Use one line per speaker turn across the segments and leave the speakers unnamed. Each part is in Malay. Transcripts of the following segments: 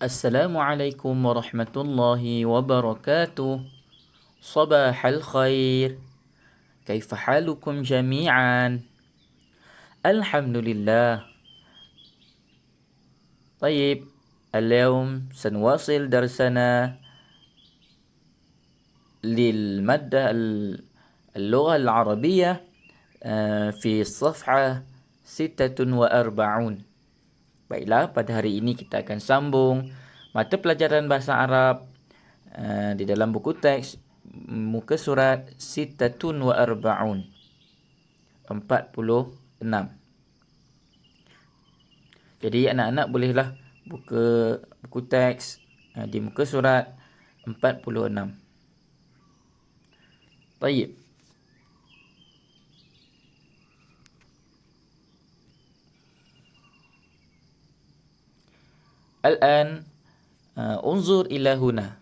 Assalamualaikum warahmatullahi wabarakatuh. صباح الخير. كيف حالكم جميعا؟ الحمد لله. طيب، اليوم سنواصل درسنا للمادة اللغة العربية في الصفحة 46. Baiklah, pada hari ini kita akan sambung mata pelajaran bahasa Arab di dalam buku teks muka surat 46, 46. Jadi anak-anak bolehlah buka buku teks di muka surat 46. Baik. Al-an unzur ila huna.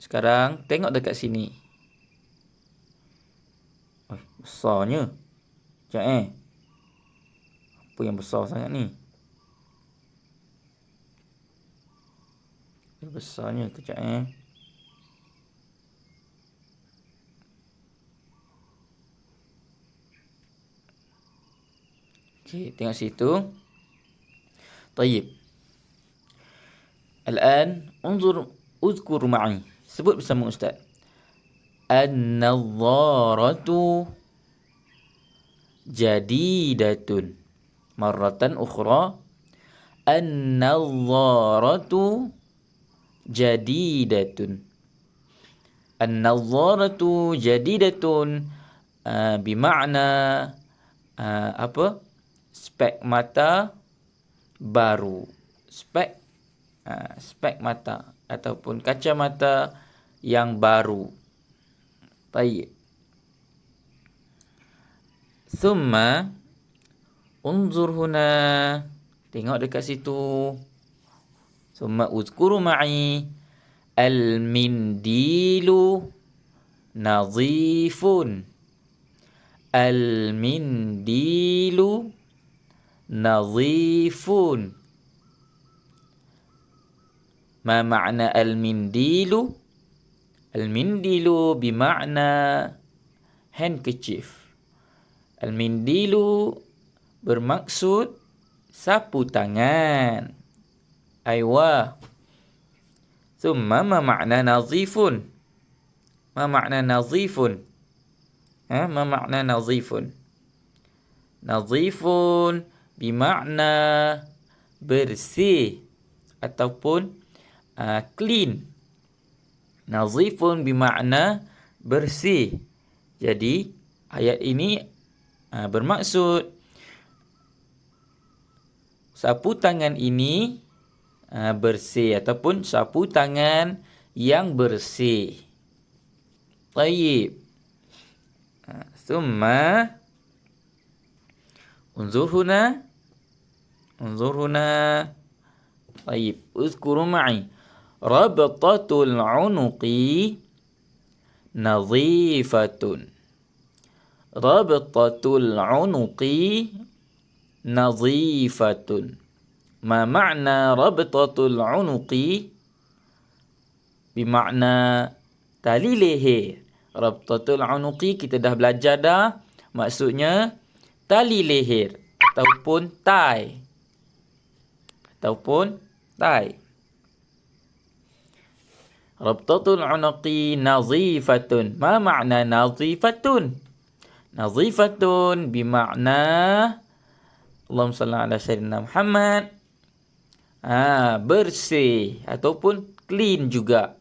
Sekarang tengok dekat sini. Besarnya. Sekejap Apa yang besar sangat ni? Besarnya kejap Okey, tengok situ. Tayyib. Al-an uzkur ma'i. Sebut bersama ustaz. An-nadharatu jadidatun. Marratan ukhra. An-nadharatu jadidatun. An-nadharatu jadidatun bermakna apa? Spek mata baru. Spek mata ataupun kacamata yang baru. Baik. Thumma unzur huna. Tengok dekat situ. Thumma uzkuru ma'i al-mindilu nadhifun. Al-mindilu nadhifun. Ma ma'na al-mindilu? Al-mindilu bermakna handkerchief. Al-mindilu bermaksud sapu tangan. Aywa. Thumma ma ma'na nadhifun? Ma ma'na nadhifun? Ma ma'na nadhifun? Nadhifun bermakna bersih ataupun clean. Nadhifun bermakna bersih. Jadi ayat ini bermaksud sapu tangan ini bersih ataupun sapu tangan yang bersih. Baik. Thumma unzur huna. Baik, uzkuru ma'i rabtatul unuqi nadhifatun. Rabtatul unuqi nadhifatun. Ma ma'na rabtatul unuqi? Bermakna tali leher. Rabtatul unuqi kita dah belajar dah. Maksudnya tali leher ataupun tie. Rabtatul unuqi nadhifatun. Ma ma'na nadhifatun? Nadhifatun bermakna Allahumma salli ala sayyidina Muhammad. Bersih ataupun clean juga.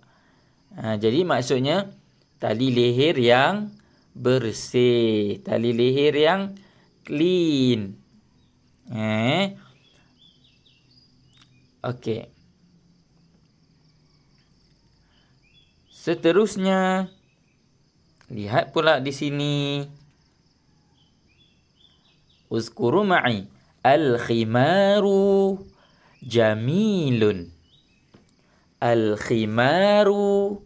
Jadi maksudnya tali leher yang bersih, tali leher yang clean. Okey. Seterusnya, lihat pula di sini. Uzkuru ma'i al-khimaru jamilun. Al-khimaru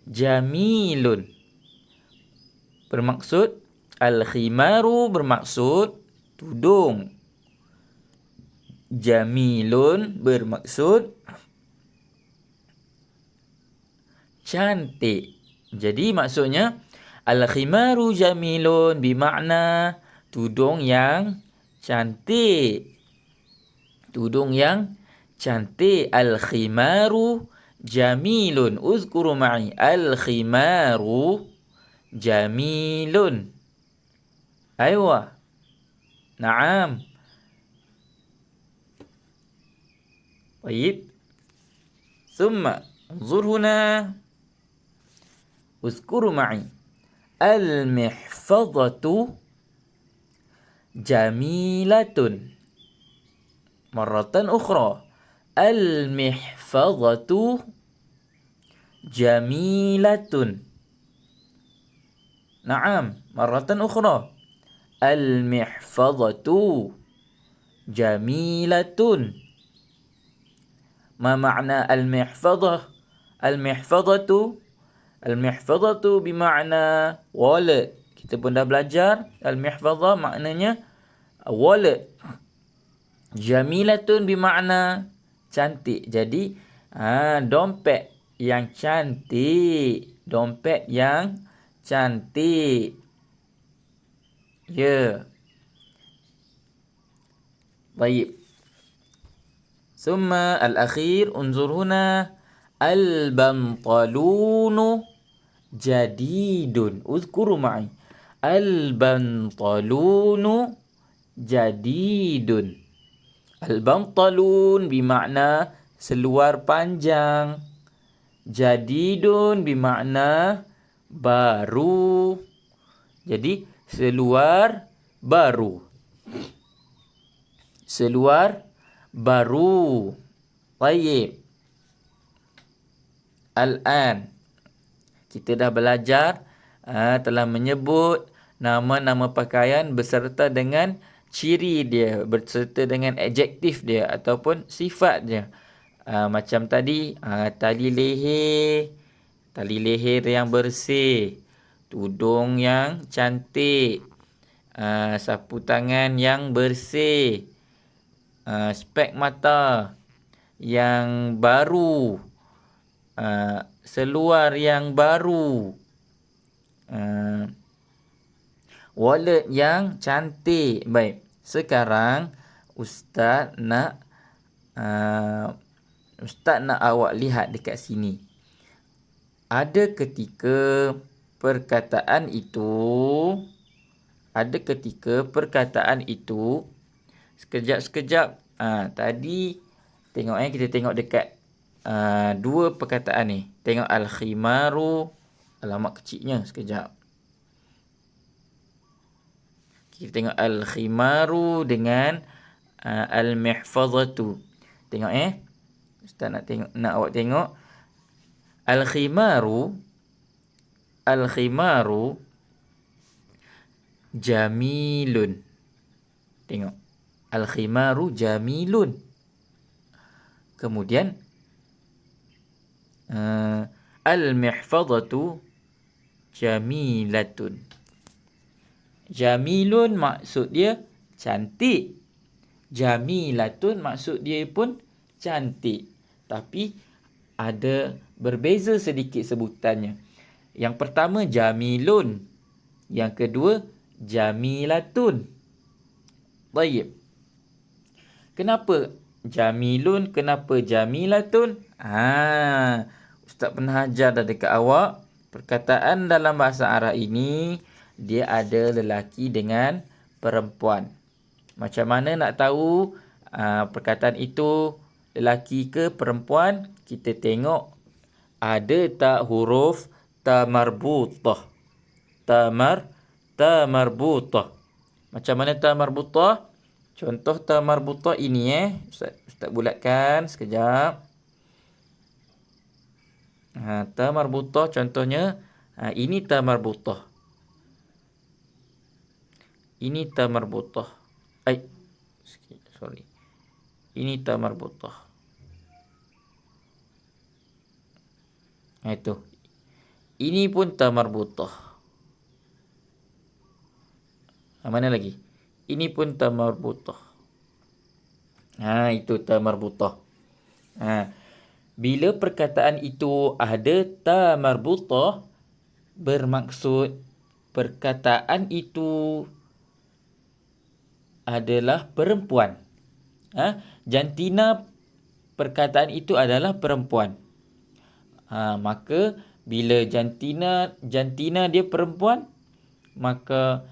jamilun. Bermaksud al-khimaru bermaksud tudung. Jamilun bermaksud cantik. Jadi maksudnya al-khimaru jamilun bermakna tudung yang cantik. Tudung yang cantik. Al-khimaru jamilun. Uzkuru ma'i. Al-khimaru jamilun. Aywa. Naam. Baik. Thumma انظر هنا. اذكروا معي. المحفظة جميلة. مرة أخرى. المحفظة جميلة. نعم، مرة أخرى. المحفظة جميلة. ما معنى المحفظة؟ المحفظة بمعنى wallet. Kita pun dah belajar al-mihfazah maknanya wallet. Jamilatun bermakna cantik. Jadi dompet yang cantik. Dompet yang cantik. Ya. Baik. Summa al-akhir unzur huna. Al-bantalunu jadidun. Uzkuru ma'i. Al-bantalunu jadidun. Al-bantalun bermakna seluar panjang. Jadidun bermakna baru. Jadi seluar baru. Seluar baru. Baik. Al-an. Kita dah belajar, telah menyebut nama-nama pakaian beserta dengan ciri dia, beserta dengan adjektif dia ataupun sifat dia. Macam tadi, tali leher yang bersih, tudung yang cantik, sapu tangan yang bersih, spek mata yang baru, seluar yang baru, wallet yang cantik. Baik, sekarang Ustaz nak awak lihat dekat sini. Ada ketika perkataan itu sekejap-sekejap. Tadi tengok kita tengok dekat dua perkataan ni. Tengok al-khimaru. Alamak kecilnya sekejap. Kita tengok al-khimaru dengan al-mihfazatu. Tengok Ustaz nak awak tengok. Al-khimaru jamilun. Tengok. Al-khimaru jamilun. Kemudian al-mihfazatu jamilatun. Jamilun maksud dia cantik. Jamilatun maksud dia pun cantik. Tapi ada berbeza sedikit sebutannya. Yang pertama jamilun. Yang kedua jamilatun. Baik. Kenapa jamilun? Kenapa jamilatun? Ustaz pernah ajar dah dekat awak. Perkataan dalam bahasa Arab ini dia ada lelaki dengan perempuan. Macam mana nak tahu perkataan itu lelaki ke perempuan? Kita tengok ada tak huruf ta marbutah. Ta marbutah. Macam mana ta marbutah? Contoh ta marbutah ini Ustaz bulatkan sekejap. Ta marbutah contohnya ini ta marbutah. Ini ta marbutah. Sorry. Ini ta marbutah. Itu. Ini pun ta marbutah. Mana lagi? Ini pun ta marbutah. Itu ta marbutah. Bila perkataan itu ada ta marbutah, bermaksud perkataan itu adalah perempuan. Jantina, perkataan itu adalah perempuan. Maka bila jantina dia perempuan, maka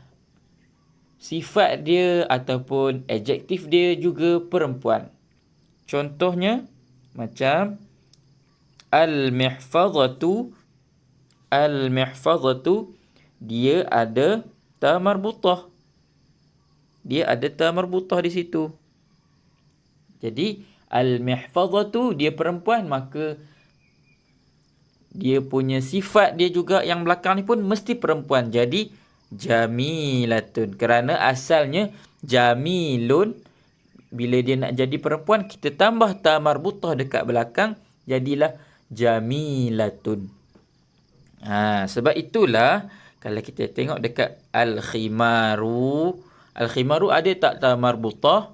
sifat dia ataupun adjektif dia juga perempuan. Contohnya macam al-mihfazatu. Al-mihfazatu, dia ada ta marbutah. Dia ada ta marbutah di situ. Jadi al-mihfazatu dia perempuan, maka dia punya sifat dia juga yang belakang ni pun mesti perempuan. Jadi jamilatun. Kerana asalnya jamilun, bila dia nak jadi perempuan, kita tambah ta marbutah dekat belakang, jadilah jamilatun. Sebab itulah kalau kita tengok dekat al-khimaru, al-khimaru ada tak ta marbutah?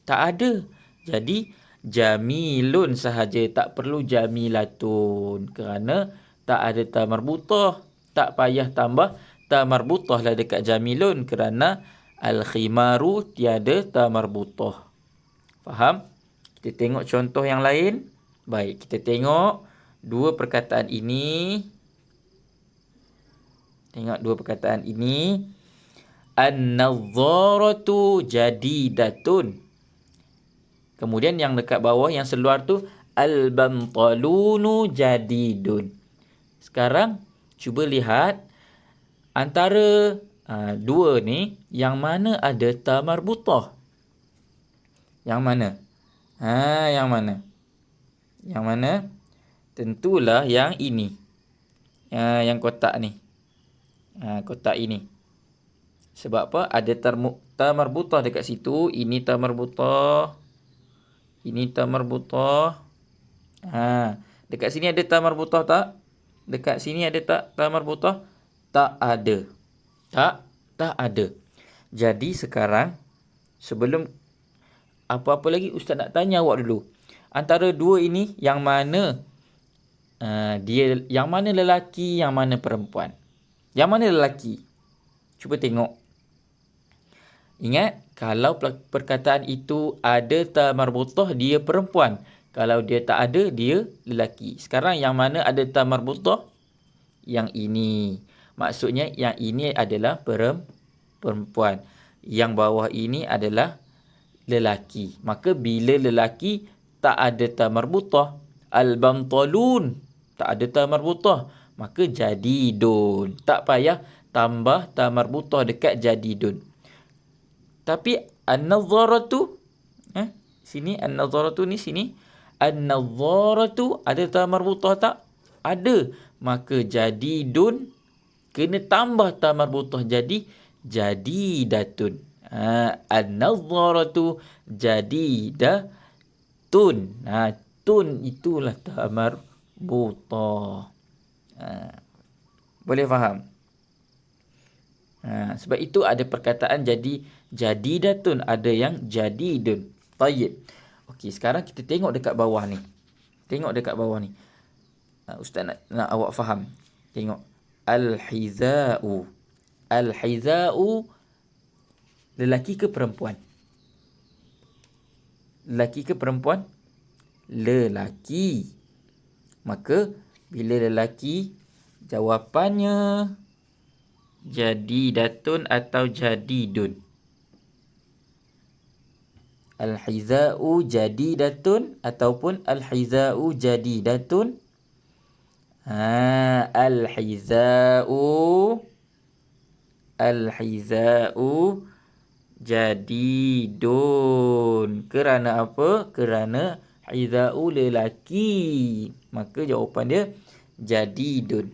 Tak ada. Jadi jamilun sahaja, tak perlu jamilatun, kerana tak ada ta marbutah. Tak payah tambah ta marbutah lah dekat jamilun, kerana al-khimaru tiada ta marbutah. Faham? Kita tengok contoh yang lain. Baik, kita tengok dua perkataan ini. Tengok dua perkataan ini. An-nadharatu jadidatun. Kemudian yang dekat bawah, yang seluar tu, al-bantalunu jadidun. Sekarang cuba lihat antara dua ni, yang mana ada ta marbutah? Yang mana? Yang mana? Yang mana? Tentulah yang ini. Yang kotak ni. Kotak ini. Sebab apa? Ada ta marbutah dekat situ. Ini ta marbutah. Ini ta marbutah. Dekat sini ada ta marbutah tak? Dekat sini ada tak ta marbutah? Tak ada. Tak ada. Jadi sekarang, sebelum apa-apa lagi, Ustaz nak tanya awak dulu. Antara dua ini, yang mana yang mana lelaki, yang mana perempuan? Yang mana lelaki? Cuba tengok. Ingat, kalau perkataan itu ada ta marbutah, dia perempuan. Kalau dia tak ada, dia lelaki. Sekarang yang mana ada ta marbutah? Yang ini. Maksudnya yang ini adalah perempuan. Yang bawah ini adalah lelaki. Maka bila lelaki tak ada ta marbutah, al-bantalun tak ada ta marbutah, maka jadidun. Tak payah tambah ta marbutah dekat jadidun. Tapi an-nadharatu, sini an-nadharatu ni, sini an-nadharatu ada ta marbutah tak? Ada. Maka jadidun kena tambah ta marbutah, jadi jadidatun. An-nadharatu jadidatun. Tun itulah ta marbutah. Boleh faham? Sebab itu ada perkataan jadi jadidatun, ada yang jadidun. Tayyib. Okey, sekarang kita tengok dekat bawah ni. Tengok dekat bawah ni. Ustaz nak awak faham. Tengok. Al-hiza'u. Al-hiza'u, lelaki ke perempuan? Lelaki ke perempuan? Lelaki. Maka bila lelaki, jawapannya jadidatun atau jadidun. Al-hiza'u jadidatun ataupun al-hiza'u jadidatun. Al-hiza'u jadidun. Kerana apa? Kerana hiza'u lelaki. Maka jawapan dia jadidun.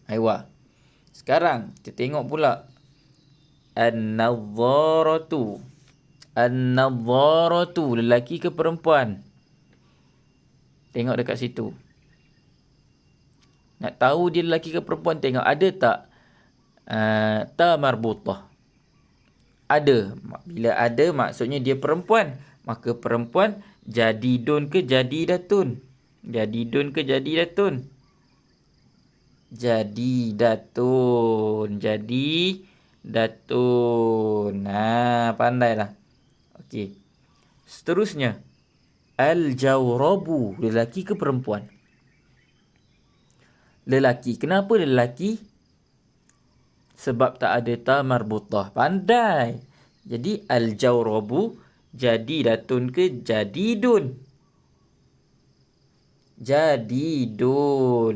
Aywa. Sekarang kita tengok pula an-nadharatu. An-nadharatu, lelaki ke perempuan? Tengok dekat situ. Nak tahu dia lelaki ke perempuan, tengok ada tak ta marbutah? Ada. Bila ada, maksudnya dia perempuan. Maka perempuan jadidun ke jadidatun? Jadidun ke jadidatun? Jadidatun. Jadidatun. Nah, pandailah. Okey. Seterusnya, al-jawrabu, lelaki ke perempuan? Lelaki. Kenapa lelaki? Sebab tak ada ta marbutah. Pandai. Jadi al-jawrabu jadidatun ke jadidun? Jadidun.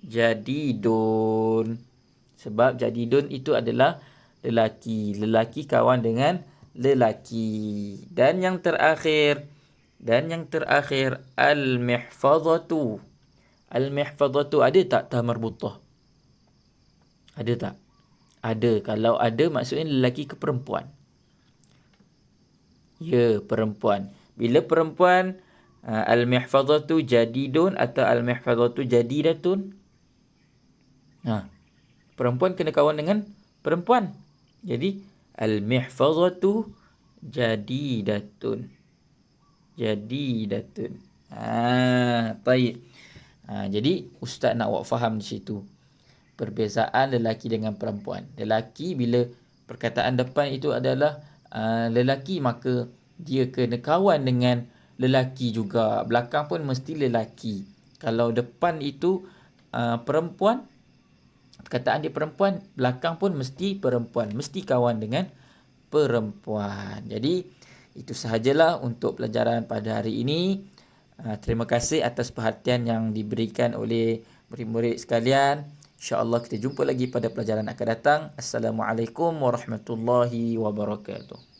Jadidun. Sebab jadidun itu adalah lelaki. Lelaki kawan dengan lelaki. Dan yang terakhir, al-mihfazatu. Al-mihfazatu ada tak ta marbutah? Ada tak? Ada. Kalau ada maksudnya lelaki ke perempuan? Ya, perempuan. Bila perempuan, al-mihfazatu jadidun atau al-mihfazatu jadidatun? Perempuan kena kawan dengan perempuan. Jadi al-mihfazatu jadidatun. Baik. Jadi ustaz nak awak faham di situ perbezaan lelaki dengan perempuan. Lelaki bila perkataan depan itu adalah lelaki, maka dia kena kawan dengan lelaki juga. Belakang pun mesti lelaki. Kalau depan itu perempuan, perkataan dia perempuan, belakang pun mesti perempuan. Mesti kawan dengan perempuan. Jadi itu sahajalah untuk pelajaran pada hari ini. Terima kasih atas perhatian yang diberikan oleh murid-murid sekalian. InsyaAllah kita jumpa lagi pada pelajaran akan datang. Assalamualaikum warahmatullahi wabarakatuh.